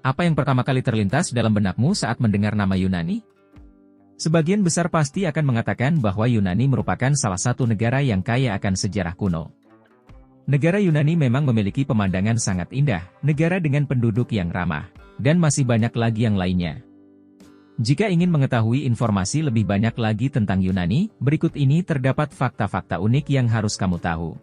Apa yang pertama kali terlintas dalam benakmu saat mendengar nama Yunani? Sebagian besar pasti akan mengatakan bahwa Yunani merupakan salah satu negara yang kaya akan sejarah kuno. Negara Yunani memang memiliki pemandangan sangat indah, negara dengan penduduk yang ramah, dan masih banyak lagi yang lainnya. Jika ingin mengetahui informasi lebih banyak lagi tentang Yunani, berikut ini terdapat fakta-fakta unik yang harus kamu tahu.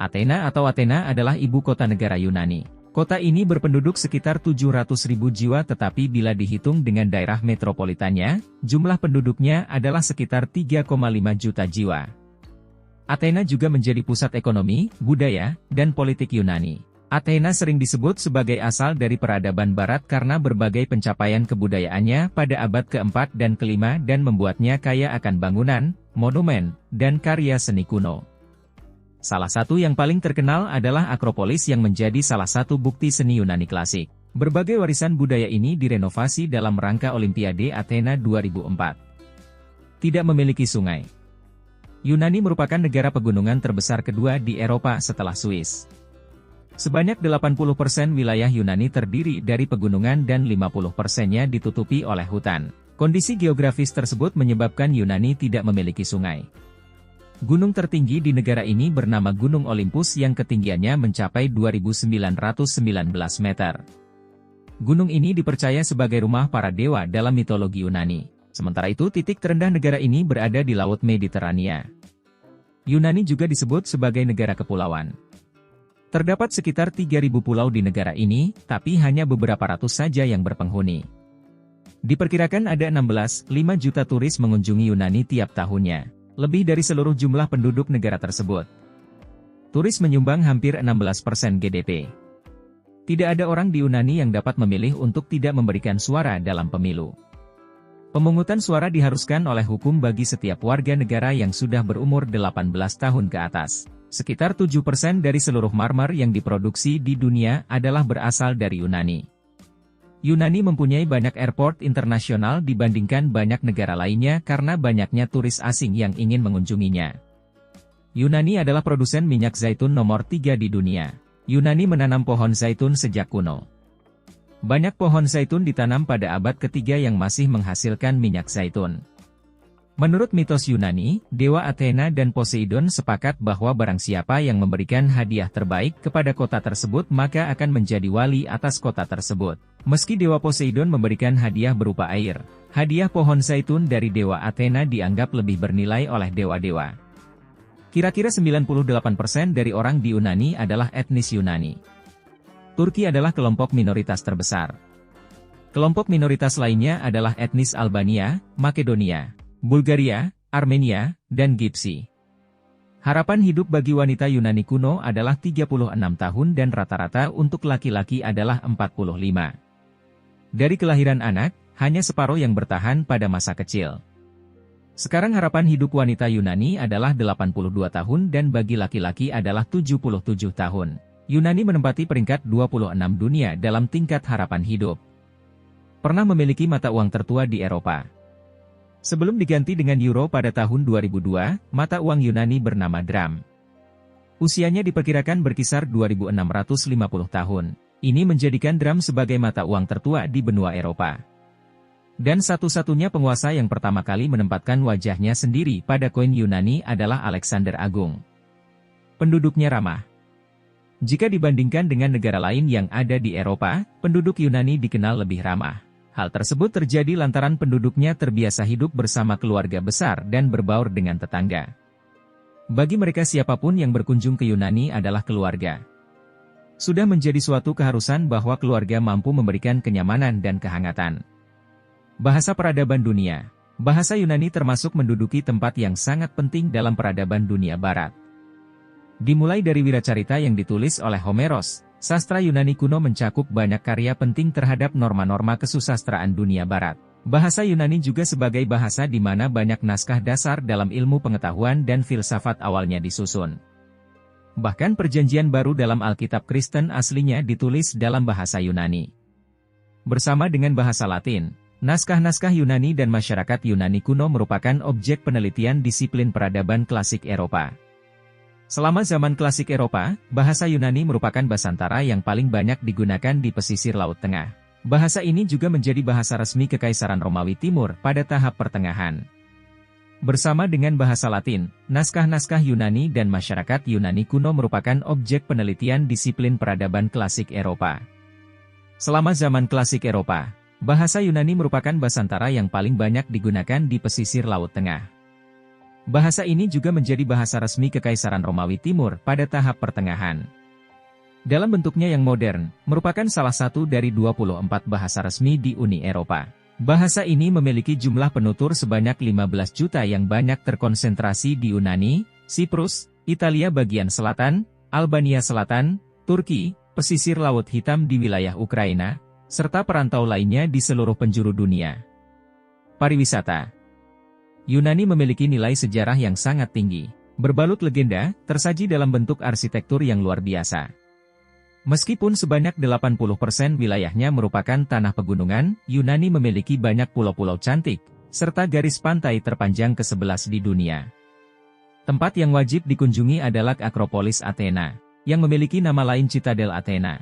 Athena atau Athena adalah ibu kota negara Yunani. Kota ini berpenduduk sekitar 700.000 jiwa, tetapi bila dihitung dengan daerah metropolitannya, jumlah penduduknya adalah sekitar 3,5 juta jiwa. Athena juga menjadi pusat ekonomi, budaya, dan politik Yunani. Athena sering disebut sebagai asal dari peradaban barat karena berbagai pencapaian kebudayaannya pada abad ke-4 dan ke-5 dan membuatnya kaya akan bangunan, monumen, dan karya seni kuno. Salah satu yang paling terkenal adalah Akropolis yang menjadi salah satu bukti seni Yunani klasik. Berbagai warisan budaya ini direnovasi dalam rangka Olimpiade Athena 2004. Tidak memiliki sungai. Yunani merupakan negara pegunungan terbesar kedua di Eropa setelah Swiss. Sebanyak 80% wilayah Yunani terdiri dari pegunungan dan 50%-nya ditutupi oleh hutan. Kondisi geografis tersebut menyebabkan Yunani tidak memiliki sungai. Gunung tertinggi di negara ini bernama Gunung Olympus yang ketinggiannya mencapai 2.919 meter. Gunung ini dipercaya sebagai rumah para dewa dalam mitologi Yunani. Sementara itu titik terendah negara ini berada di Laut Mediterania. Yunani juga disebut sebagai negara kepulauan. Terdapat sekitar 3.000 pulau di negara ini, tapi hanya beberapa ratus saja yang berpenghuni. Diperkirakan ada 16,5 juta turis mengunjungi Yunani tiap tahunnya, lebih dari seluruh jumlah penduduk negara tersebut. Turis menyumbang hampir 16% GDP. Tidak ada orang di Yunani yang dapat memilih untuk tidak memberikan suara dalam pemilu. Pemungutan suara diharuskan oleh hukum bagi setiap warga negara yang sudah berumur 18 tahun ke atas. Sekitar 7% dari seluruh marmer yang diproduksi di dunia adalah berasal dari Yunani. Yunani mempunyai banyak airport internasional dibandingkan banyak negara lainnya karena banyaknya turis asing yang ingin mengunjunginya. Yunani adalah produsen minyak zaitun nomor 3 di dunia. Yunani menanam pohon zaitun sejak kuno. Banyak pohon zaitun ditanam pada abad ketiga yang masih menghasilkan minyak zaitun. Menurut mitos Yunani, Dewa Athena dan Poseidon sepakat bahwa barang siapa yang memberikan hadiah terbaik kepada kota tersebut maka akan menjadi wali atas kota tersebut. Meski Dewa Poseidon memberikan hadiah berupa air, hadiah pohon zaitun dari Dewa Athena dianggap lebih bernilai oleh dewa-dewa. Kira-kira 98% dari orang di Yunani adalah etnis Yunani. Turki adalah kelompok minoritas terbesar. Kelompok minoritas lainnya adalah etnis Albania, Makedonia, Bulgaria, Armenia, dan Gipsi. Harapan hidup bagi wanita Yunani kuno adalah 36 tahun dan rata-rata untuk laki-laki adalah 45. Dari kelahiran anak, hanya separuh yang bertahan pada masa kecil. Sekarang harapan hidup wanita Yunani adalah 82 tahun dan bagi laki-laki adalah 77 tahun. Yunani menempati peringkat 26 dunia dalam tingkat harapan hidup. Pernah memiliki mata uang tertua di Eropa. Sebelum diganti dengan euro pada tahun 2002, mata uang Yunani bernama dram. Usianya diperkirakan berkisar 2.650 tahun. Ini menjadikan dram sebagai mata uang tertua di benua Eropa. Dan satu-satunya penguasa yang pertama kali menempatkan wajahnya sendiri pada koin Yunani adalah Alexander Agung. Penduduknya ramah. Jika dibandingkan dengan negara lain yang ada di Eropa, penduduk Yunani dikenal lebih ramah. Hal tersebut terjadi lantaran penduduknya terbiasa hidup bersama keluarga besar dan berbaur dengan tetangga. Bagi mereka siapapun yang berkunjung ke Yunani adalah keluarga. Sudah menjadi suatu keharusan bahwa keluarga mampu memberikan kenyamanan dan kehangatan. Bahasa peradaban dunia. Bahasa Yunani termasuk menduduki tempat yang sangat penting dalam peradaban dunia barat. Dimulai dari Wiracarita yang ditulis oleh Homeros, sastra Yunani kuno mencakup banyak karya penting terhadap norma-norma kesusastraan dunia barat. Bahasa Yunani juga sebagai bahasa di mana banyak naskah dasar dalam ilmu pengetahuan dan filsafat awalnya disusun. Bahkan perjanjian baru dalam Alkitab Kristen aslinya ditulis dalam bahasa Yunani. Bersama dengan bahasa Latin, naskah-naskah Yunani dan masyarakat Yunani kuno merupakan objek penelitian disiplin peradaban klasik Eropa. Selama zaman klasik Eropa, bahasa Yunani merupakan bahasantara yang paling banyak digunakan di pesisir Laut Tengah. Bahasa ini juga menjadi bahasa resmi Kekaisaran Romawi Timur pada tahap pertengahan. Bersama dengan bahasa Latin, naskah-naskah Yunani dan masyarakat Yunani kuno merupakan objek penelitian disiplin peradaban klasik Eropa. Selama zaman klasik Eropa, bahasa Yunani merupakan bahasantara yang paling banyak digunakan di pesisir Laut Tengah. Bahasa ini juga menjadi bahasa resmi Kekaisaran Romawi Timur pada tahap pertengahan. Dalam bentuknya yang modern, merupakan salah satu dari 24 bahasa resmi di Uni Eropa. Bahasa ini memiliki jumlah penutur sebanyak 15 juta yang banyak terkonsentrasi di Yunani, Siprus, Italia bagian selatan, Albania Selatan, Turki, pesisir Laut Hitam di wilayah Ukraina, serta perantau lainnya di seluruh penjuru dunia. Pariwisata. Yunani memiliki nilai sejarah yang sangat tinggi. Berbalut legenda, tersaji dalam bentuk arsitektur yang luar biasa. Meskipun sebanyak 80% wilayahnya merupakan tanah pegunungan, Yunani memiliki banyak pulau-pulau cantik, serta garis pantai terpanjang ke-11 di dunia. Tempat yang wajib dikunjungi adalah Akropolis Athena, yang memiliki nama lain Citadel Athena.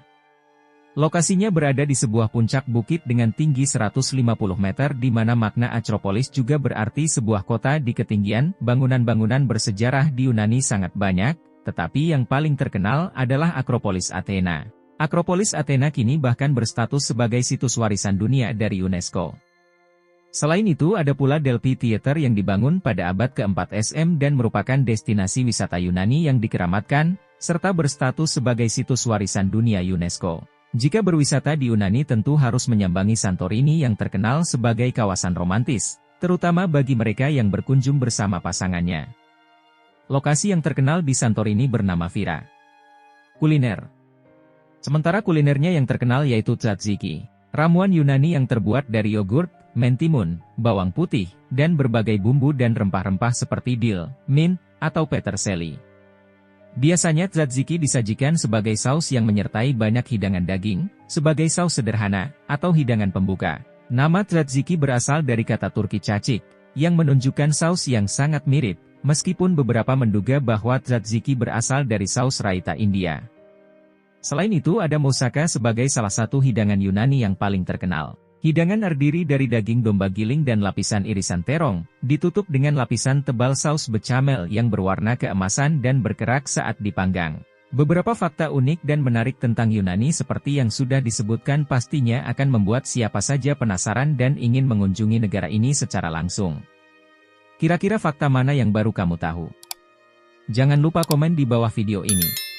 Lokasinya berada di sebuah puncak bukit dengan tinggi 150 meter di mana makna Akropolis juga berarti sebuah kota di ketinggian. Bangunan-bangunan bersejarah di Yunani sangat banyak, tetapi yang paling terkenal adalah Akropolis Athena. Akropolis Athena kini bahkan berstatus sebagai situs warisan dunia dari UNESCO. Selain itu ada pula Delphi Theater yang dibangun pada abad ke-4 SM dan merupakan destinasi wisata Yunani yang dikeramatkan, serta berstatus sebagai situs warisan dunia UNESCO. Jika berwisata di Yunani tentu harus menyambangi Santorini yang terkenal sebagai kawasan romantis, terutama bagi mereka yang berkunjung bersama pasangannya. Lokasi yang terkenal di Santorini bernama Vira. Kuliner. Sementara kulinernya yang terkenal yaitu tzatziki, ramuan Yunani yang terbuat dari yogurt, mentimun, bawang putih, dan berbagai bumbu dan rempah-rempah seperti dill, mint, atau peterseli. Biasanya tzatziki disajikan sebagai saus yang menyertai banyak hidangan daging, sebagai saus sederhana, atau hidangan pembuka. Nama tzatziki berasal dari kata Turki cacik, yang menunjukkan saus yang sangat mirip, meskipun beberapa menduga bahwa tzatziki berasal dari saus raita India. Selain itu ada moussaka sebagai salah satu hidangan Yunani yang paling terkenal. Hidangan terdiri dari daging domba giling dan lapisan irisan terong, ditutup dengan lapisan tebal saus bechamel yang berwarna keemasan dan berkerak saat dipanggang. Beberapa fakta unik dan menarik tentang Yunani seperti yang sudah disebutkan pastinya akan membuat siapa saja penasaran dan ingin mengunjungi negara ini secara langsung. Kira-kira fakta mana yang baru kamu tahu? Jangan lupa komen di bawah video ini.